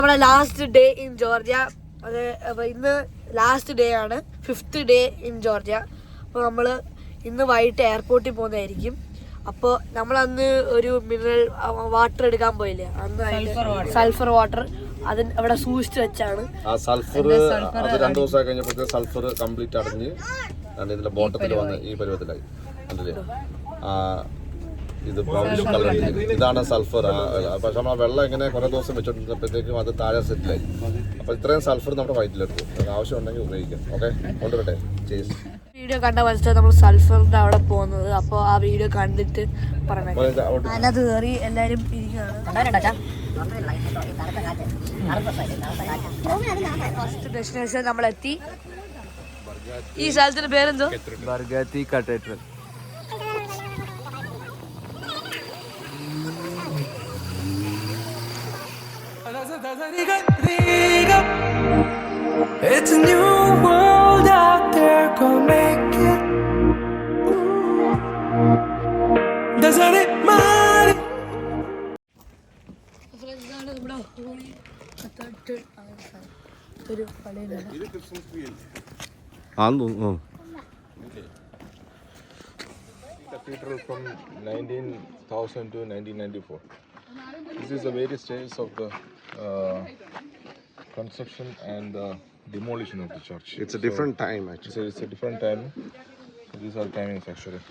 നമ്മുടെ last day in Georgia. അത് അപ്പോൾ ഇന്ന് ലാസ്റ്റ് ഡേ ആണ്, 5th ഡേ ഇൻ ജോർജിയ. അപ്പോൾ നമ്മൾ ഇന്ന് വൈകിട്ട് എയർപോർട്ടിൽ പോകുന്നതായിരിക്കും. അപ്പോൾ നമ്മളന്ന് ഒരു മിനറൽ വാട്ടർ എടുക്കാൻ പോയില്ലേ, അന്ന് സൾഫർ വാട്ടർ അത് അവിടെ സൂക്ഷിച്ച് വെച്ചാണ്. ആ സൾഫർ 2 ദിവസം കഴിഞ്ഞപ്പോഴത്തെ സൾഫർ കംപ്ലീറ്റ് അടഞ്ഞ് ഇതിന്റെ ബോട്ടത്തിൽ വന്ന് ഈ പരുവത്തിലായി. കണ്ടില്ലേ, ഇത് ബ്രൗണിഷ് കളർ. ഇതാണ് സൾഫർ. പക്ഷെ നമ്മൾ വെള്ളം ഇങ്ങനെ കുറെ ദിവസം വെച്ചോണ്ടിരുന്നപ്പോഴത്തേക്കും അത് താഴെ സെറ്റിലായി. അപ്പൊ ഇത്രയും സൾഫർ നമ്മുടെ വയറ്റിലെടുക്കും. ആവശ്യം ഉണ്ടെങ്കിൽ ഉപയോഗിക്കാം. ഓക്കെ, കൊണ്ടുവരട്ടെ. ചേസ് വീഡിയോ കണ്ട മനസ്സിലായി നമ്മൾ സൾഫറിന്റെ അവിടെ പോകുന്നത്. അപ്പോൾ ആ വീഡിയോ കണ്ടിട്ട് പറഞ്ഞു അതിനകത്ത് കയറി എല്ലാവരും ഇരിക്കുകയാണ്. ഫസ്റ്റ് ഡെസ്റ്റിനേഷൻ നമ്മളെത്തി. ഈ സ്ഥലത്തിന്റെ പേരെന്തോ? ബർഗാത്തി cathedral. It's a new world out there, go make it. Doesn't it matter? Cathedral from 19,000 to 1994. This is the various stages of the construction and demolition of the church. It's a different time actually. So it's a different time. These are timings actually.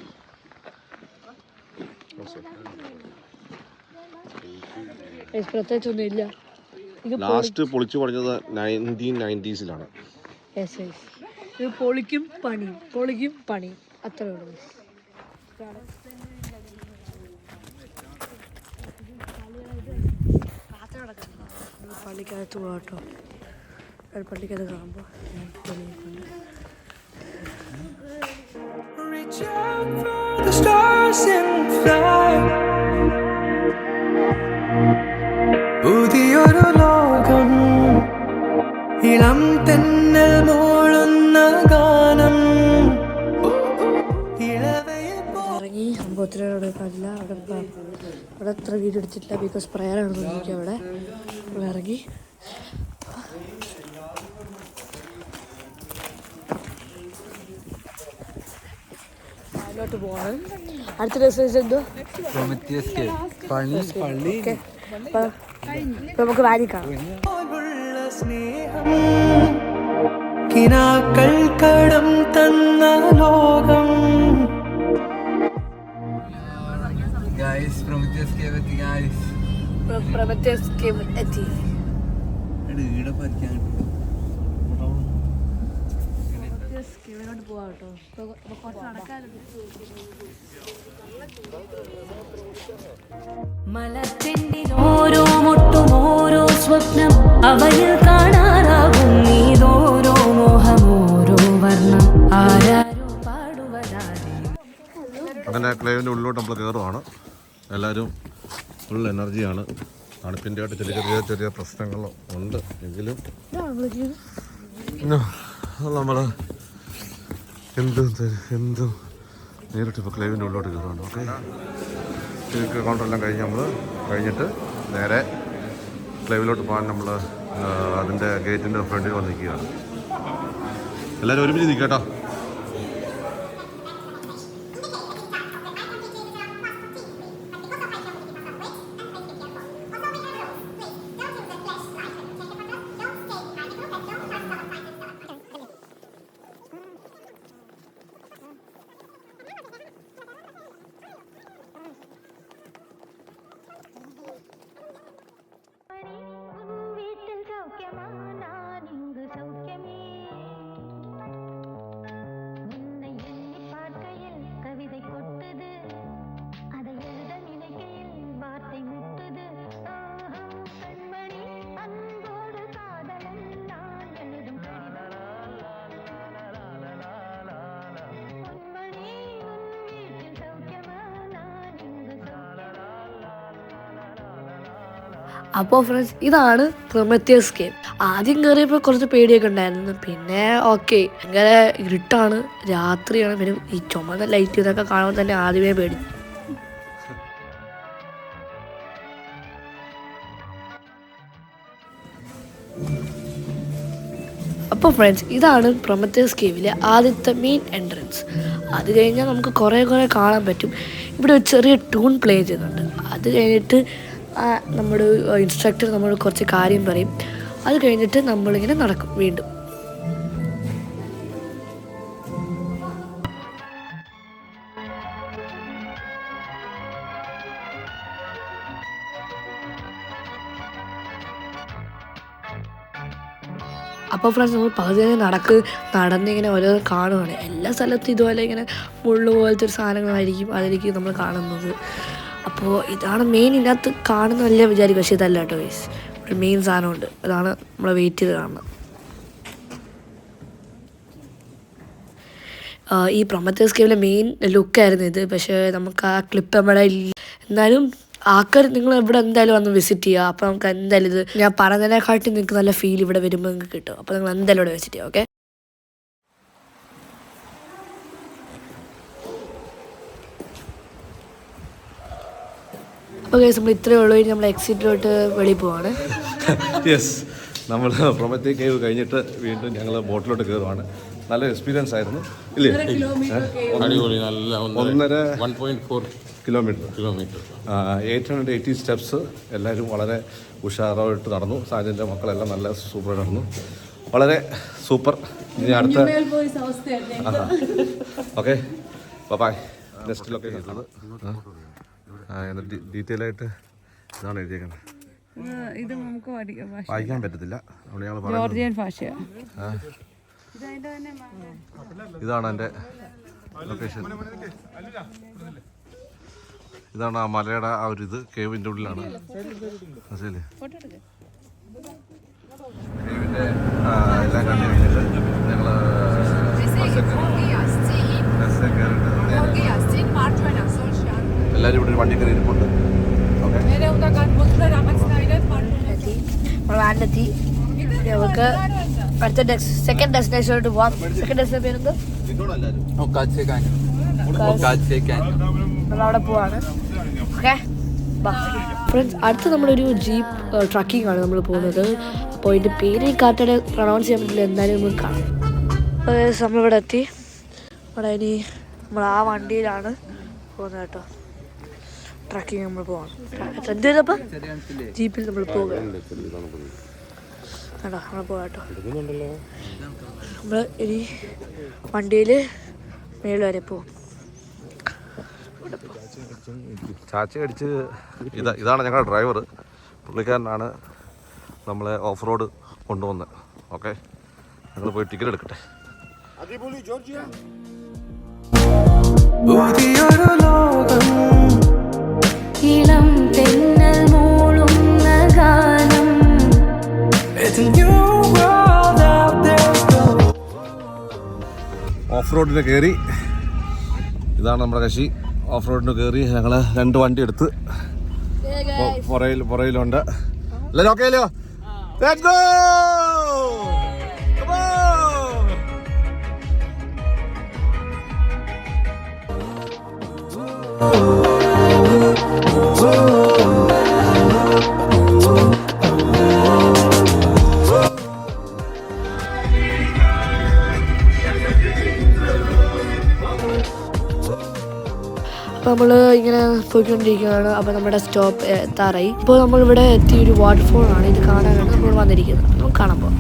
പ്രത്യേകിച്ചൊന്നുമില്ല. Last പൊളിച്ചു പണിഞ്ഞത് 1990s-ലാണ്. ഇത് പൊളിക്കും പണിയും അത്രേ ഉള്ളൂ. പള്ളിക്കകത്ത് പോകാട്ടോ. പള്ളിക്കകത്ത് കാണുമ്പോൾ Reach out for the stars and fly. പുതിയൊരു ലോകം, ഇളം തെന്നൽ മൂളുന്ന ഗാനം. ഇറങ്ങി അമ്പത്തിനോട് കല്ല അവിടെ അത്ര വീഡിയോ എടുത്തിട്ടില്ല, ബിക്കോസ് പ്രയറാണ് തോന്നിക്കുക. അവിടെ ഇറങ്ങി അതിലോട്ട് പോവാണ്. അടുത്ത ഡെസ്റ്റിനേഷൻ എന്തോ? നമുക്ക് വാരി കാണാം. കിനാക്കൾ കടം തന്ന ലോകം. Prometheus cave എത്തി. മലച്ചെണ്ടിൽ ഓരോ മുട്ടും ഓരോ സ്വപ്നം, അവയിൽ കാണാനാകും നീതോരോ മോഹം, ഓരോ വർണ്ണം, ആരാരോ പാടുവതാരേ. അങ്ങനെ ക്ലേവിൻ്റെ ഉള്ളിലോട്ട് നമ്മൾ കയറുവാണ്. എല്ലാവരും ഫുൾ എനർജിയാണ്. തണുപ്പിൻ്റെ ആയിട്ട് ചെറിയ പ്രശ്നങ്ങൾ ഉണ്ട് എങ്കിലും നമ്മൾ എന്തും നേരിട്ട് ഇപ്പോൾ ക്ലേവിൻ്റെ ഉള്ളിലോട്ട് കയറുവാണ്. ഓക്കെ, ടിക്കറ്റ് കൗണ്ടറെല്ലാം കഴിഞ്ഞിട്ട് നേരെ ക്ലേവിലോട്ട് പോകാൻ നമ്മൾ അതിൻ്റെ ഗേറ്റിൻ്റെ ഫ്രണ്ടിൽ വന്ന് നിൽക്കുകയാണ്. എല്ലാവരും ഒരുമിച്ച് നിൽക്കട്ടോ. അപ്പോൾ ഫ്രണ്ട്സ്, ഇതാണ് പ്രൊമത്തിയസ് കേവ്. ആദ്യം കയറിയപ്പോൾ കുറച്ച് പേടിയൊക്കെ ഉണ്ടായിരുന്നു. പിന്നെ ഓക്കെ, ഭയങ്കര ഇരുട്ടാണ്, രാത്രിയാണ്. പിന്നെ ഈ ചുമന്ന ലൈറ്റ് ഇതൊക്കെ കാണുമ്പോൾ തന്നെ ആദ്യമേ പേടി. അപ്പോൾ ഫ്രണ്ട്സ്, ഇതാണ് പ്രൊമത്തേഴ്സ് കേവിലെ ആദ്യത്തെ മെയിൻ എൻട്രൻസ്. അത് കഴിഞ്ഞാൽ നമുക്ക് കുറേ കാണാൻ പറ്റും. ഇവിടെ ഒരു ചെറിയ ട്യൂൺ പ്ലേ ചെയ്യുന്നുണ്ട്. അത് കഴിഞ്ഞിട്ട് നമ്മുടെ ഇൻസ്ട്രക്ടർ നമ്മൾ കുറച്ച് കാര്യം പറയും. അത് കഴിഞ്ഞിട്ട് നമ്മളിങ്ങനെ നടക്കും വീണ്ടും. അപ്പോൾ ഫ്രണ്ട്സ്, നമ്മൾ പകുതി നടന്നിങ്ങനെ ഓരോ കാണുകയാണ്. എല്ലാ സ്ഥലത്തും ഇതുപോലെ ഇങ്ങനെ മുള്ളു പോലത്തെ ഒരു സാധനങ്ങളായിരിക്കും അതിലേക്ക് നമ്മൾ കാണുന്നത്. അപ്പോൾ ഇതാണ് മെയിൻ. ഇതിനകത്ത് കാണുന്നതല്ലേ വിചാരിക്കും, പക്ഷേ ഇതല്ല കേട്ടോ ഗൈസ്. ഒരു മെയിൻ സാധനമുണ്ട്, അതാണ് നമ്മൾ വെയിറ്റ് ചെയ്ത് കാണുന്നത്. ഈ പ്രൊമത്തേഴ്സ് കേവിലെ മെയിൻ ലുക്കായിരുന്നു ഇത്. പക്ഷേ നമുക്ക് ആ ക്ലിപ്പ് നമ്മുടെ എന്നാലും നിങ്ങൾ ഇവിടെ എന്തായാലും വന്ന് വിസിറ്റ് ചെയ്യുക. അപ്പോൾ നമുക്ക് എന്തായാലും ഇത് ഞാൻ പറഞ്ഞതിനെക്കാട്ടി നിങ്ങൾക്ക് നല്ല ഫീൽ ഇവിടെ വരുമ്പോൾ നിങ്ങൾക്ക് കിട്ടും. അപ്പോൾ നിങ്ങൾ എന്തായാലും ഇവിടെ വിസിറ്റ് ചെയ്യുക. ഓക്കെ, അപ്പോൾ ഗൈസ്, നമ്മൾ ഇത്രയേ ഉള്ളൂ. ഇനി നമ്മൾ എക്സിറ്റിലോട്ട് വെളിയിൽ പോവാണ്. യെസ്, നമ്മൾ പ്രൊമത്തേ കേവ് കഴിഞ്ഞിട്ട് വീണ്ടും ഞങ്ങൾ ബോട്ടിലോട്ട് കയറുവാണ്. നല്ല എക്സ്പീരിയൻസ് ആയിരുന്നു ഇല്ലേ? അടിപൊളി, നല്ല 1.4 കിലോമീറ്റർ 880 സ്റ്റെപ്സ്. എല്ലാവരും വളരെ ഉഷാറായിട്ട് നടന്നു. സാജൻ്റെ മക്കളെല്ലാം നല്ല സൂപ്പർ നടന്നു. വളരെ സൂപ്പർ. ഇനി അടുത്ത okay, bye. Next location detail ആയിട്ട് ഇതാണ് എഴുതിയേക്കുന്നത്. ഇത് നമുക്ക് വായിക്കാൻ പറ്റത്തില്ല. ജോർജിയൻ ഭാഷയാണ്. ഇതാണ് എൻ്റെ ലൊക്കേഷൻ. ഇതാണ് ആ മലയുടെ ആ ഒരു ഇത്. കേവിൻ്റെ ഉള്ളിലാണ്. ശരി, കേവിൻ്റെ എല്ലാം കണ്ടു കഴിഞ്ഞിട്ട് ഞങ്ങൾ എല്ലാവരും ഇവിടെ ഒരു വണ്ടി കയറി ഇരിപ്പുണ്ട്. ഓക്കെ, നമ്മൾ വാനിലെത്തി. നമുക്ക് അടുത്ത സെക്കൻഡ് ഡെസ്റ്റിനേഷനിലോട്ട് പോവാം. സെക്കൻഡ് ഡെസ്റ്റിനേഷൻ പേരെന്ത്? നമ്മളവിടെ പോവാണ്. ഓക്കെ ഫ്രണ്ട്സ്, അടുത്ത് നമ്മളൊരു ജീപ്പ് ട്രക്കിംഗ് ആണ് നമ്മൾ പോകുന്നത്. അപ്പോൾ ഇതിൻ്റെ പേര് കറക്റ്റായിട്ട് പ്രൊണൗൺസ് ചെയ്യാൻ പറ്റില്ല, എന്തായാലും നമുക്ക് കാണാം. നമ്മളിവിടെ എത്തി. ഇവിടെ ഇനി നമ്മൾ ആ വണ്ടിയിലാണ് പോകുന്നത് കേട്ടോ. ട്രക്കിങ് നമ്മൾ പോവാണ്. എന്ത് ചെയ്തപ്പോൾ ജീപ്പിൽ നമ്മൾ പോകുക കേട്ടോ. നമ്മൾ പോകാം കേട്ടോ. നമ്മൾ ഇനി വണ്ടിയിൽ മേളിൽ വരെ പോകും. ചാച്ചി അടിച്ച് ഇതാണ് ഞങ്ങളുടെ ഡ്രൈവർ. പുള്ളിക്കാരനാണ് നമ്മളെ ഓഫ് റോഡ് കൊണ്ടുവന്നത്. ഓക്കെ, ഞങ്ങൾ പോയി ടിക്കറ്റ് എടുക്കട്ടെ. ഇളം തെന്നൽ മൂളുന്ന ഗാനം. ഓഫ് റോഡിന് കയറി. ഇതാണ് നമ്മുടെ കശി. ഓഫ് റോഡിന് കയറി ഞങ്ങൾ 2 വണ്ടി എടുത്ത് പുറയിലുണ്ട്. എല്ലാവരും ഓക്കെ അല്ലയോ? Let's go. അപ്പോൾ നമ്മൾ ഇങ്ങനെ പോയിക്കൊണ്ടിരിക്കുകയാണ്. അപ്പോൾ നമ്മുടെ സ്റ്റോപ്പ് എത്താറായി. ഇപ്പോൾ നമ്മളിവിടെ എത്തി. ഒരു വാട്ടർഫോളാണ്. ഇത് കാണാനാണ് നമ്മൾ വന്നിരിക്കുന്നത്. നമുക്ക് കാണാൻ പോകാം.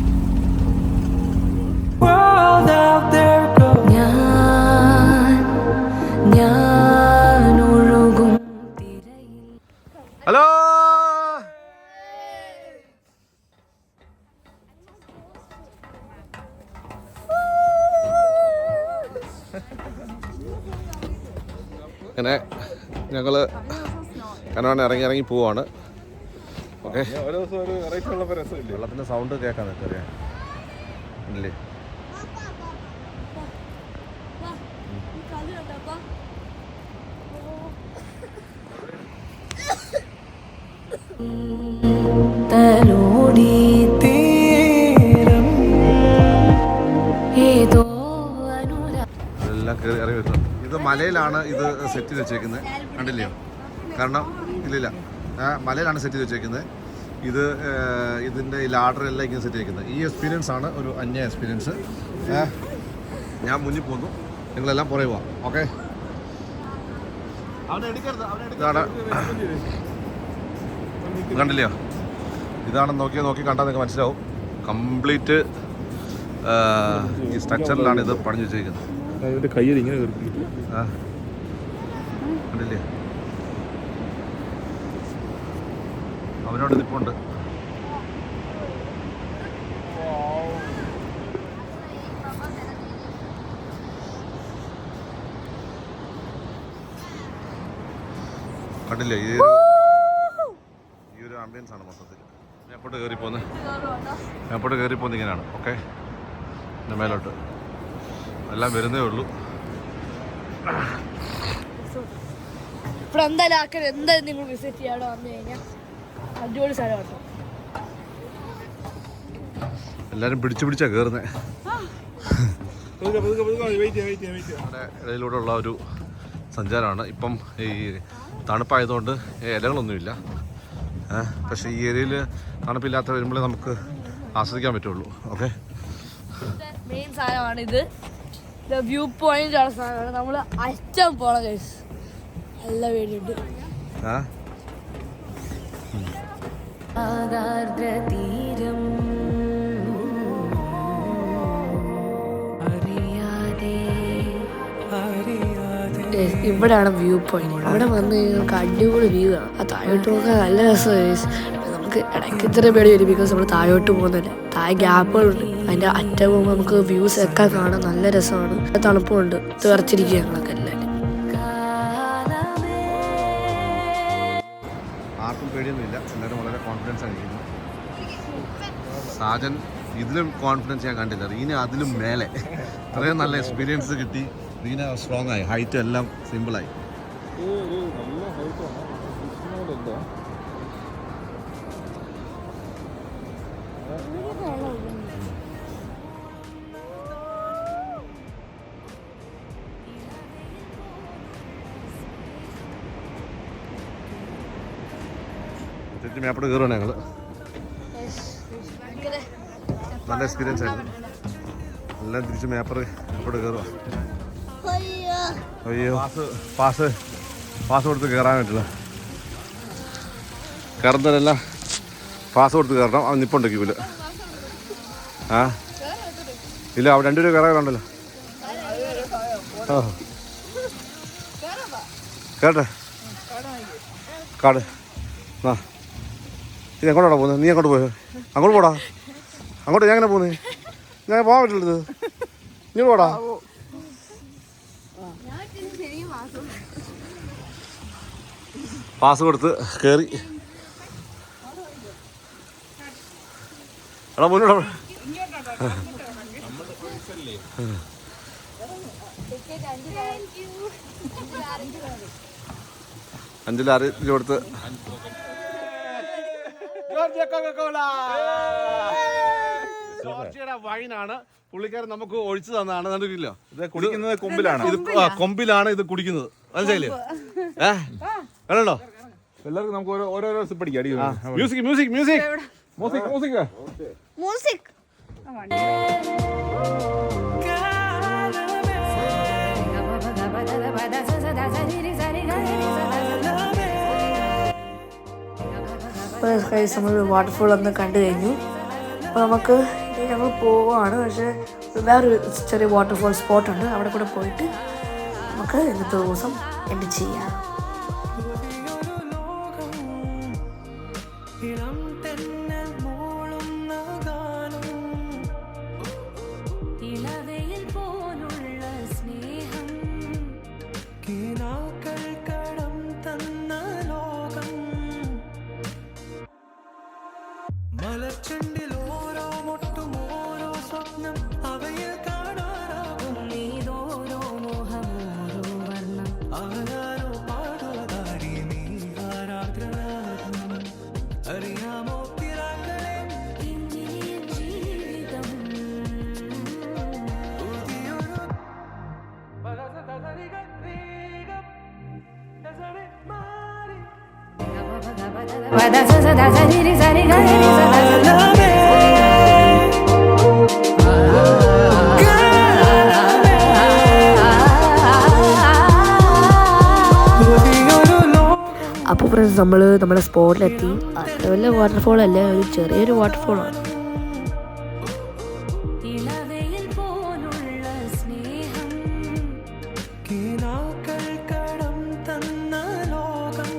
ഹലോ, അങ്ങനെ ഞങ്ങൾ കനവാണ് ഇറങ്ങി പോവാണ്. ഓക്കെ, വെള്ളത്തിൻ്റെ സൗണ്ട് കേൾക്കാൻ അറിയാം ഇല്ലേ? തലോടി തീരം ഏതോ എല്ലാം കയറി ഇറങ്ങി വരുന്നു. ഇത് മലയിലാണ് ഇത് സെറ്റ് ചെയ്ത് വെച്ചേക്കുന്നത്, കണ്ടില്ലയോ? കാരണം ഇല്ലില്ല, മലയിലാണ് സെറ്റ് ചെയ്ത് വെച്ചേക്കുന്നത്. ഇതിൻ്റെ ഈ ലാഡറെല്ലാം ഇങ്ങനെ സെറ്റ് ചെയ്യിക്കുന്നത്. ഈ എക്സ്പീരിയൻസ് ആണ് ഒരു അന്യ എക്സ്പീരിയൻസ്. ഞാൻ മുന്നിൽ പോന്നു, നിങ്ങളെല്ലാം പുറകെ പോവാം. ഓക്കെ, ഇതാണ് കണ്ടില്ലയോ? ഇതാണെന്ന് നോക്കി കണ്ടാൽ നിങ്ങൾക്ക് മനസ്സിലാവും. കംപ്ലീറ്റ് ഈ സ്ട്രക്ചറിലാണ് ഇത് പണിഞ്ഞു വെച്ചിരിക്കുന്നത്. കയ്യിൽ ഇങ്ങനെ കണ്ടില്ലേ? അവനോട് നിൽപ്പുണ്ട്. കണ്ടില്ലേ? ഈ ഒരു ആംബിയൻസ് ആണ് മൊത്തത്തിൽ. മേപ്പോട്ട് കയറിപ്പോന്ന് ഇങ്ങനെയാണ്. ഓക്കെ, പിന്നെ മേലോട്ട് എല്ലാം വരുന്നേ ഉള്ളൂ. ഇപ്പോൾ എന്തായാലും നിങ്ങൾ വിസിറ്റ് ചെയ്യാതെ വന്നു കഴിഞ്ഞാൽ അടിപൊളി സ്ഥലമാണ്. എല്ലാരും പിടിച്ചാ കയറുന്നേ. ഇടയിലൂടെ ഉള്ള ഒരു സഞ്ചാരമാണ്. ഇപ്പം ഈ തണുപ്പായതുകൊണ്ട് ഇലകളൊന്നുമില്ല. പക്ഷേ ഈ ഏരിയയിൽ തണുപ്പില്ലാത്ത വരുമ്പോഴേ നമുക്ക് ആസ്വദിക്കാൻ പറ്റുള്ളൂ. ഓക്കെ, മെയിൻ സാധനമാണ് ഇത്. വ്യൂ പോയിന്റ് ഉള്ള സാധനമാണ്. നമ്മൾ അറ്റം പോണം ഗൈസ്. നല്ല പേടിയുണ്ട്. ആദാർദ്രതീരം ഇവിടെയാണ് വ്യൂ പോയിന്റ്. ഇവിടെ വന്ന് നമുക്ക് അടിപൊളി വ്യൂ ആണ്. ആ താഴോട്ട് നോക്കാൻ നല്ല രസമാണ്. നമുക്ക് ഇടയ്ക്ക് ഇത്ര പേടി വരും, ബിക്കോസ് നമ്മൾ താഴോട്ട് പോകുന്നില്ല. താഴെ ഗ്യാപ്പുകളുണ്ട്. അതിൻ്റെ അറ്റം പോകുമ്പോൾ നമുക്ക് വ്യൂസ് ഒക്കെ കാണാൻ നല്ല രസമാണ്. തണുപ്പുണ്ട്. തിറച്ചിരിക്കുക ഞങ്ങളൊക്കെ എല്ലാവരും. ആർക്കും പേടിയൊന്നുമില്ല. എല്ലാവരും വളരെ കോൺഫിഡൻസ് ആണ് ഇരിക്കുന്നത്. സാജൻ ഇതിലും കോൺഫിഡൻസ് ഞാൻ കണ്ടില്ല. റീന അതിലും മേലെ. അത്രയും നല്ല എക്സ്പീരിയൻസ് കിട്ടി. റീന സ്ട്രോങ് ആയി. ഹൈറ്റ് എല്ലാം സിമ്പിളായി. തിരിച്ച് മേപ്പോട്ട് കയറുവാണ് ഞങ്ങൾ. നല്ല എക്സ്പീരിയൻസ് ആയിരുന്നു. എല്ലാം തിരിച്ച് മേപ്പോട്ട് കയറുക. അയ്യോ, പാസ് കൊടുത്ത് കയറാൻ പറ്റില്ല. കയറുന്നവരെല്ലാം പാസ് കൊടുത്ത് കയറണം. അവൻ നിപ്പുണ്ട് ക്യൂവിൽ. ഇല്ല, അവിടെ 2 രൂപ കയറാറുണ്ടല്ലോ. കേട്ടെ കാട്. ഇത് എങ്ങോട്ടാണ് പോകുന്നത്? നീ അങ്ങോട്ട് പോയോ? അങ്ങോട്ട് പോടാ. അങ്ങോട്ട് ഞാൻ എങ്ങനെ പോകുന്നത്? ഞാൻ പോകാൻ പറ്റില്ലത്. ഇങ്ങോട്ട് പോടാ. പാസ് കൊടുത്ത് കയറി. എടാ മുന്നോട്ട്. $5 കൊടുത്ത് ജോർജിയയുടെ വൈനാണ്. പുള്ളിക്കാരൻ നമുക്ക് ഒഴിച്ചു തന്നതാണ്. കണ്ടിട്ടില്ലോ? ഇത് കുടിക്കുന്നത് കൊമ്പിലാണ്. ഇത് കൊമ്പിലാണ് ഇത് കുടിക്കുന്നത്. മനസ്സിലായില്ലേ? കണ്ടോ? എല്ലാവർക്കും നമുക്ക് ഓരോരോ സിപ്പ് അടിക്കാം. Music music music music music music. നമ്മൾ വാട്ടർഫോൾ ഒന്ന് കണ്ടു കഴിഞ്ഞു. അപ്പോൾ നമുക്ക് ഞങ്ങൾ പോവുകയാണ്. പക്ഷേ വേറൊരു ചെറിയ വാട്ടർഫോൾ സ്പോട്ടുണ്ട്. അവിടെ കൂടെ പോയിട്ട് നമുക്ക് ഇന്നത്തെ ദിവസം എൻഡ് ചെയ്യാം. അപ്പോൾ ഫ്രണ്ട്സ് നമ്മൾ നമ്മുടെ സ്പോട്ടിലെത്തി. അത്ര വലിയ വാട്ടർഫോൾ അല്ല, ഒരു ചെറിയൊരു വാട്ടർഫോളാണ്. ഇളവയിൽ പോലുള്ള സ്നേഹം കിനാക്കൾ കടം തന്ന ലോകം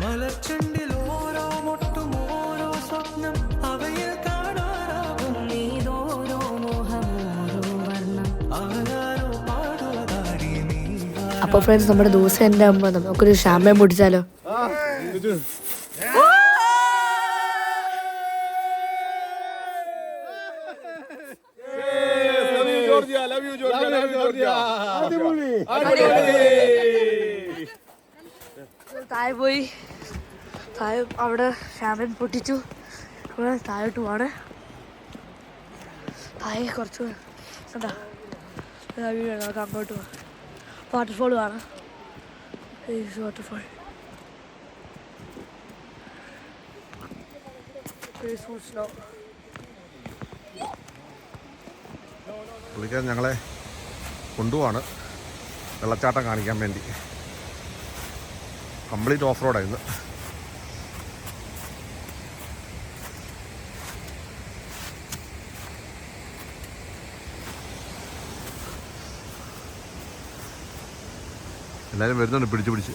മലച്ചെണ്ടിൽ ഓരോ മുട്ടും ഓരോ സ്വപ്നം അവയിൽ കാണാനാകും നീതോരോ മോഹമോരോ വർണ്ണം ആരാരോ പാടുവതാടി നീ അപ്പോൾ ഫ്രണ്ട്സ് നമ്മുടെ ദിവസം എൻ്റെ ആകുമ്പോൾ നമുക്കൊരു ഷാമ്പയം പൊട്ടിച്ചാലോ? താഴെ പോയി, താഴെ അവിടെ ഷാമ്പയിൻ പൊട്ടിച്ചു. അവിടെ താഴോട്ട് പോവാണ്. താഴെ കുറച്ച് എന്താ വീട് നമുക്ക് അങ്ങോട്ട് പോവാം. വാട്ടർഫോൾ കാണാം. Waterfall snow. പുള്ളിക്കാരൻ ഞങ്ങളെ കൊണ്ടുപോവാണ് വെള്ളച്ചാട്ടം കാണിക്കാൻ വേണ്ടി. കംപ്ലീറ്റ് ഓഫ് റോഡായിരുന്നു. എല്ലാവരും വരുന്നുണ്ട് പിടിച്ച്.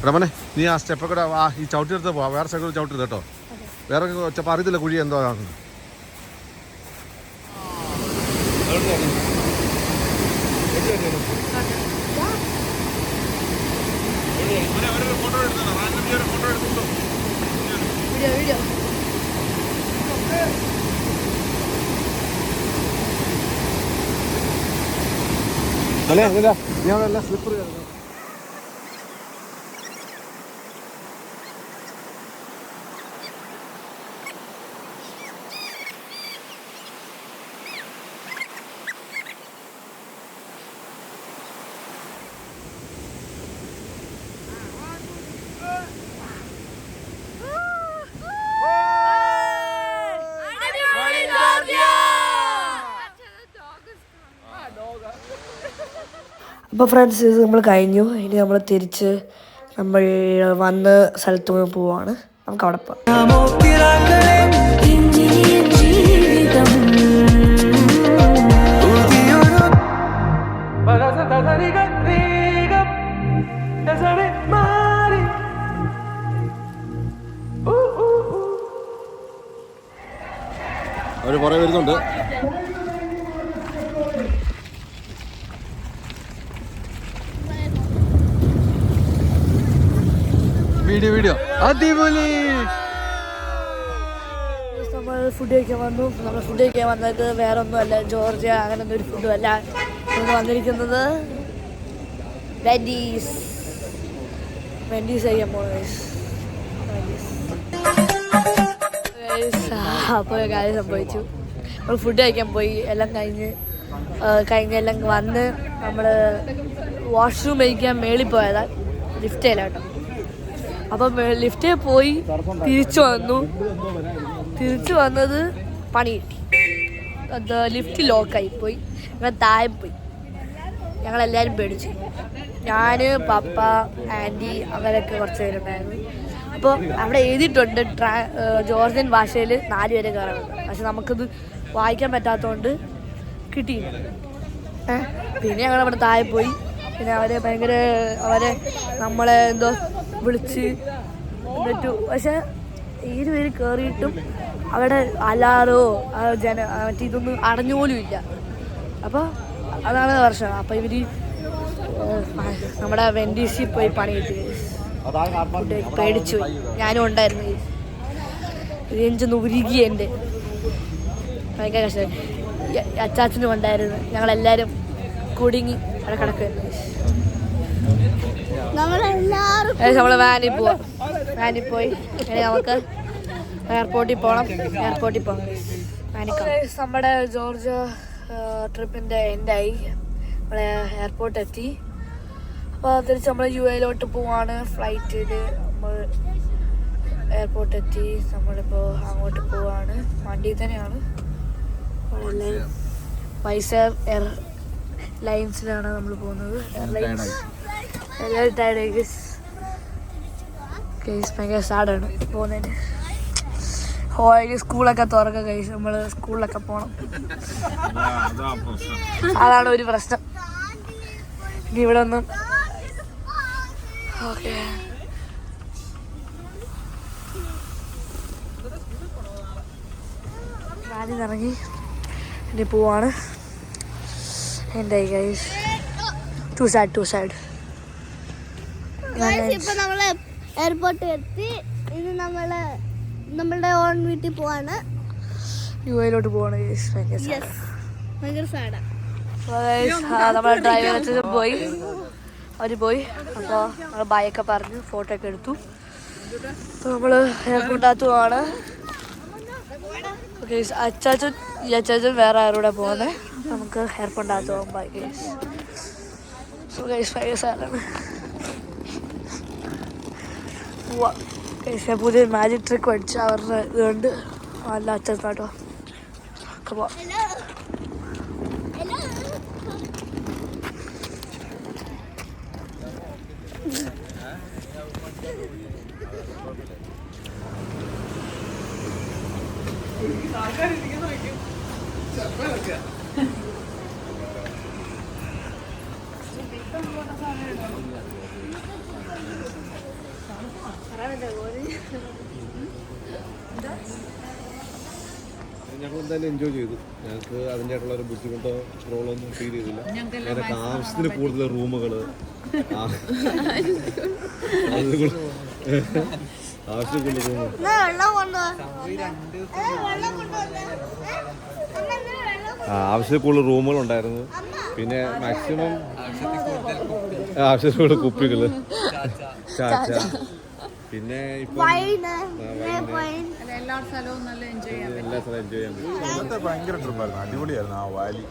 എടാ മോനെ, നീ ആ സ്റ്റെപ്പൊക്കെ ഈ ചവിട്ടിയെടുത്ത് പോവാ. വേറെ സൈഡിൽ ചവിട്ടിരുത് കേട്ടോ. വേറെ ചിലപ്പോൾ അറിയത്തില്ല കുഴി എന്തോ ആക്കുന്നത്. വീഡിയോ അല്ലേ ഞാൻ എല്ലാം സ്ലിപ്പർ ചെയ്തു. അപ്പോൾ ഫ്രണ്ട്സ് ഇത് നമ്മൾ കഴിഞ്ഞു. ഇനി നമ്മൾ തിരിച്ച് നമ്മൾ വന്ന സ്ഥലത്ത് പോവാണ്. നമുക്ക് അവിടെ പോവാം. ജീവിതം അവർ കുറേ വരുന്നുണ്ട്. വീഡിയോ അടിപൊളി. നമ്മൾ ഫുഡ് കഴിക്കാൻ വന്നു. നമ്മൾ ഫുഡ് കഴിക്കാൻ വന്നത് വേറെ ഒന്നുമല്ല, ജോർജിയ അങ്ങനൊന്നും ഒരു ഫുഡും അല്ല. നമ്മൾ വന്നിരിക്കുന്നത് വെൻഡീസ് കഴിക്കാൻ പോകുന്നത്. അപ്പോൾ കാര്യം സംഭവിച്ചു. നമ്മൾ ഫുഡ് കഴിക്കാൻ പോയി. എല്ലാം കഴിഞ്ഞെല്ലാം വന്ന് നമ്മൾ വാഷ്റൂം കഴിക്കാൻ മേളിൽ പോയതാണ്. ലിഫ്റ്റില്ല കേട്ടോ. അപ്പം ലിഫ്റ്റിൽ പോയി തിരിച്ചു വന്നത് പണി കിട്ടി. അത് ലിഫ്റ്റ് ലോക്കായി പോയി. ഞങ്ങൾ താഴെ പോയി. ഞങ്ങളെല്ലാവരും പേടിച്ചു. ഞാൻ, പപ്പ, ആൻറ്റി അങ്ങനെയൊക്കെ കുറച്ച് പേരുണ്ടായിരുന്നു. അപ്പോൾ അവിടെ എഴുതിയിട്ടുണ്ട് ജോർജിയൻ ഭാഷയിൽ 4 പേരെ കയറുന്നത്. പക്ഷെ നമുക്കത് വായിക്കാൻ പറ്റാത്തതുകൊണ്ട് കിട്ടിയില്ല. പിന്നെ ഞങ്ങളവിടെ താഴെ പോയി. പിന്നെ അവരെ നമ്മളെ എന്തോ വിളിച്ച് എന്നിട്ട് പക്ഷെ 7 പേര് കയറിയിട്ടും അവിടെ അലാറോ മറ്റേ ഇതൊന്നും അടഞ്ഞു പോലും ഇല്ല. അപ്പോൾ അതാണ് പ്രശ്നം. അപ്പോൾ ഇവർ നമ്മുടെ വെൻഡീസിൽ പോയി പണി കിട്ടി. പേടിച്ചു പോയി. ഞാനും ഉണ്ടായിരുന്നു. രഞ്ജൊന്ന് ഉരുകി. എൻ്റെ ഭയങ്കര കഷ്ടം. അച്ചാച്ചനും ഉണ്ടായിരുന്നു. ഞങ്ങളെല്ലാവരും കുടുങ്ങി അവിടെ കിടക്കുമായിരുന്നു. നമ്മൾ വാനിൽ പോവാം. വാനിൽ പോയി നമുക്ക് എയർപോർട്ടിൽ പോകണം. നമ്മുടെ ജോർജിയ ട്രിപ്പിൻ്റെ എൻഡായി. നമ്മളെ എയർപോർട്ട് എത്തി. അപ്പോൾ തിരിച്ച് നമ്മൾ UAE പോവാണ് ഫ്ലൈറ്റിൽ. നമ്മൾ എയർപോർട്ട് എത്തി. നമ്മളിപ്പോൾ അങ്ങോട്ട് പോവാണ്. വണ്ടിയിൽ തന്നെയാണ്. വൈസർ എയർലൈൻസിലാണ് നമ്മൾ പോകുന്നത്. എയർലൈൻസ് എല്ലാവരും ടയർഡായി കേസ്. ഭയങ്കര സാഡാണ് പോകുന്നതിന്. സ്കൂളൊക്കെ തുറക്കുക കേസ്. നമ്മൾ സ്കൂളിലൊക്കെ പോകണം. അതാണ് ഒരു പ്രശ്നം. ഇനി ഇവിടെ ഒന്നും ഓക്കെ. ആദ്യം ഇറങ്ങി ഇനി പോവാണ്. എന്തായി ഗൈസ്, ടു സൈഡ്. ഇപ്പൊ നമ്മള് എയർപോർട്ടിൽ എത്തി. ഇത് നമ്മളുടെ ഓൺ വീട്ടിൽ പോവാണ്. UAE പോവാണ് ഗൈസ്. ഭയങ്കര സാഡാ. നമ്മുടെ ഡ്രൈവർ പോയി. അവർ പോയി. അപ്പോൾ നമ്മൾ ബൈക്കൊക്കെ പറഞ്ഞ് ഫോട്ടോ ഒക്കെ എടുത്തു. അപ്പോൾ നമ്മൾ എയർപോർട്ടിനകത്ത് പോവാണ്. അച്ചാച്ചൻ വേറെ ആരോടെ പോകുന്നത്. നമുക്ക് എയർപോർട്ടിനകത്ത് പോകാം. Bye guys. സോ ഗൈസ് ഭയങ്കര സാഡാണ്. ഗൈസ് പുതിയ മാജിക് ട്രിക്ക് പഠിച്ച് അവരുടെ ഇതുകൊണ്ട് നല്ല അച്ചാച്ചനാട്ടോ. അപ്പോൾ ഞങ്ങൾ എന്തായാലും എൻജോയ് ചെയ്തു. ഞങ്ങൾക്ക് അതിൻ്റെതായിട്ടുള്ള ഒരു ബുദ്ധിമുട്ടോ പ്രോബ്ലം ഒന്നും ഫീൽ ചെയ്തില്ല. ഞങ്ങൾക്ക് ആവശ്യത്തിന് കൂടുതൽ റൂമുകൾ, ആവശ്യത്തിന് റൂമ്, ആവശ്യത്തിൽ കൂടുതൽ റൂമുകളുണ്ടായിരുന്നു. പിന്നെ മാക്സിമം ആവശ്യത്തിൽ കൂടുതൽ കുപ്പികൾ, ചാച്ച, പിന്നെ ഇപ്പം എല്ലാ സ്ഥലവും നല്ല എൻജോയ് ചെയ്യാൻ എല്ലാ സ്ഥലവും എൻജോയ് ചെയ്യാൻ പറ്റും. ഭയങ്കര ട്രിപ്പായിരുന്നു, അടിപൊളിയായിരുന്നു ആ വാലി.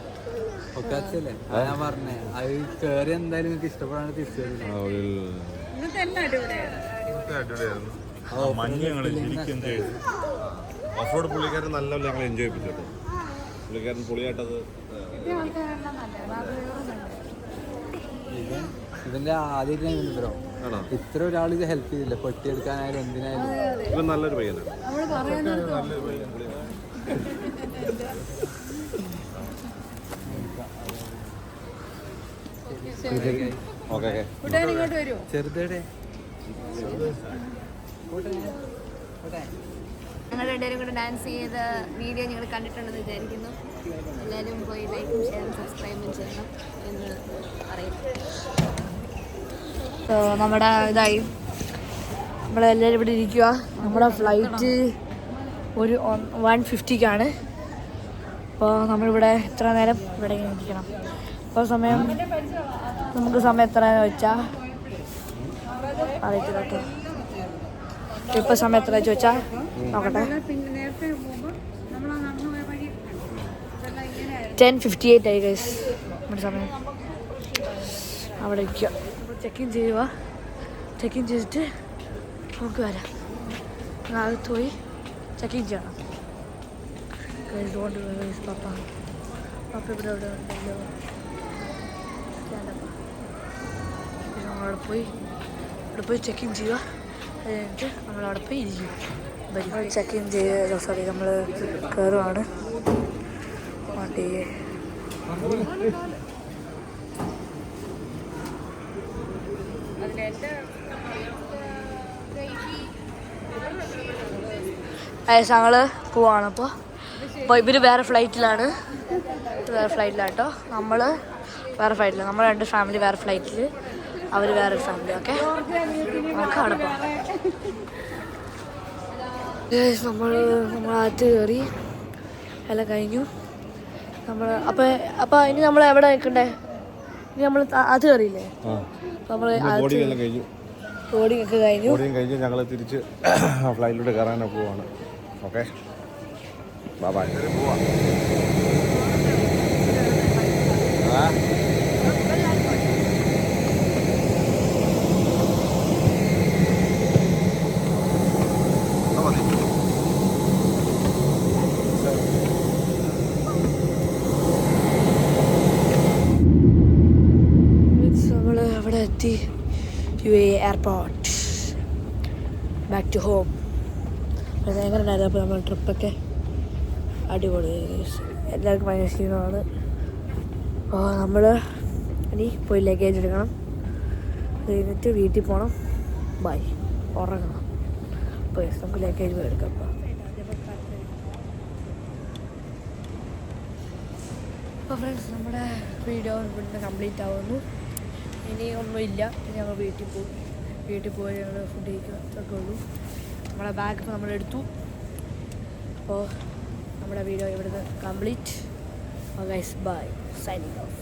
ഞാൻ പറഞ്ഞേ അത് കേറി എന്തായാലും നിങ്ങൾക്ക് ഇഷ്ടപ്പെടാൻ തിരിച്ചു ഇന്നത്തെ എല്ലാം അടിപൊളിയായിരുന്നു. അടിപൊളിയായിരുന്നു. മഞ്ഞ് ഞങ്ങൾ ശരിക്കും എൻജോയ് ചെയ്തു. ഓഫ് റോഡ് പുള്ളിക്കാരൻ നല്ല ഞങ്ങൾ എൻജോയ് ചെയ്യിപ്പിച്ചു. പുള്ളിക്കാരൻ പൊളിയായിട്ടത്. ഇതിന്റെ ആദ്യമായിട്ട് ബ്രോ ഇത്ര ഒരാൾ ഇത് ഹെൽപ്പ് ചെയ്തില്ല. പെട്ടിയെടുക്കാനായാലും എന്തിനായാലും ഇവൻ നല്ലൊരു പയ്യനാണ്. ഓക്കെ ഇങ്ങോട്ട് വരുമോ? ചെറുതേടെ ഞങ്ങൾ രണ്ടുപേരും കൂടെ ഡാൻസ് ചെയ്ത വീഡിയോ നിങ്ങൾ കണ്ടിട്ടുണ്ടെന്ന് വിചാരിക്കുന്നു. എല്ലാവരും പോയി ലൈക്കും ഷെയറും സബ്സ്ക്രൈബും ചെയ്യണം എന്ന് പറയും. നമ്മുടെ ഇതായി നമ്മളെല്ലാവരും ഇവിടെ ഇരിക്കുക. നമ്മുടെ ഫ്ലൈറ്റ് ഒരു 1:50 അപ്പോൾ നമ്മളിവിടെ എത്ര നേരം ഇവിടെ ഇരിക്കണം. അപ്പോൾ നമുക്ക് സമയം എത്രയാണെന്ന് വെച്ചാൽ അറിയത്തില്ല കേട്ടോ. ഇപ്പോൾ സമയം എത്ര വെച്ചാൽ നോക്കട്ടെ. പിന്നെ നേരത്തെ പോകുമ്പോൾ നമ്മൾ ആ നടന്നു പോയ വഴി അതെല്ലാം ഇങ്ങനെയായിരുന്നു. 10:58 ആയി ഗൈസ് നമ്മുടെ സമയം. അവിടെ ഇരിക്കുക. അപ്പോൾ ചെക്കിൻ ചെയ്തിട്ട് നമുക്ക് വരാം. അകത്ത് പോയി ചെക്കിൻ ചെയ്യണം. പപ്പ ഇവിടെ ഉണ്ടല്ലോ. അവിടെ പോയി ചെക്കിൻ ചെയ്യുക. അത് കഴിഞ്ഞിട്ട് നമ്മളവിടെ പോയി ഇരിക്കും. ചെക്കിൻ ചെയ്ത് സോറി നമ്മൾ കയറുവാണ് വണ്ടിയെ. ഞങ്ങൾ പോവാണ്. അപ്പോൾ ഇവർ വേറെ ഫ്ലൈറ്റിലാണ് കേട്ടോ. നമ്മൾ വേറെ ഫ്ലൈറ്റിലാണ്. നമ്മൾ 2 ഫാമിലി വേറെ ഫ്ലൈറ്റിൽ, അവർ വേറൊരു ഫാമിലി. ഓക്കെ നമുക്ക് അവിടെ പോകാം. നമ്മളകത്ത് കയറി എല്ലാം കഴിഞ്ഞു. അപ്പോൾ ഇനി നമ്മൾ എവിടെ നിൽക്കണ്ടേ? ഇനി നമ്മൾ അത് കയറിയില്ലേ? നമ്മൾ ബോർഡിംഗ് ഒക്കെ കഴിഞ്ഞു. ഞങ്ങൾ തിരിച്ച് ഫ്ലൈറ്റിലൂടെ കയറാനൊക്കെ പോവാണ്. Okay bye. പോവാം. UAE airport back to home. എങ്ങനെ ഉണ്ടായിരുന്നു അപ്പോൾ നമ്മൾ ട്രിപ്പൊക്കെ? അടിപൊളി, എല്ലാവർക്കും ഭയങ്കര ക്ഷീണമാണ്. അപ്പോൾ നമ്മൾ ഇനി പോയി ലഗേജ് എടുക്കണം, അത് കഴിഞ്ഞിട്ട് വീട്ടിൽ പോകണം, ബൈ, ഉറങ്ങണം. അപ്പോൾ നമുക്ക് ലഗേജ് പോയി എടുക്കാം. അപ്പോൾ ഫ്രണ്ട്സ്, നമ്മുടെ വീഡിയോ ഇവിടുന്ന് കംപ്ലീറ്റ് ആവുന്നു. ഇനി ഒന്നുമില്ല, ഇനി ഞങ്ങൾ വീട്ടിൽ പോയി ഞങ്ങൾ ഫുഡ് കഴിക്കുന്നതൊക്കെ ഉള്ളൂ. നമ്മുടെ ബാഗ് ഇപ്പോൾ നമ്മളെടുത്തു. അപ്പോൾ നമ്മുടെ വീഡിയോ ഇവിടുന്ന് complete. Guys bye, signing off.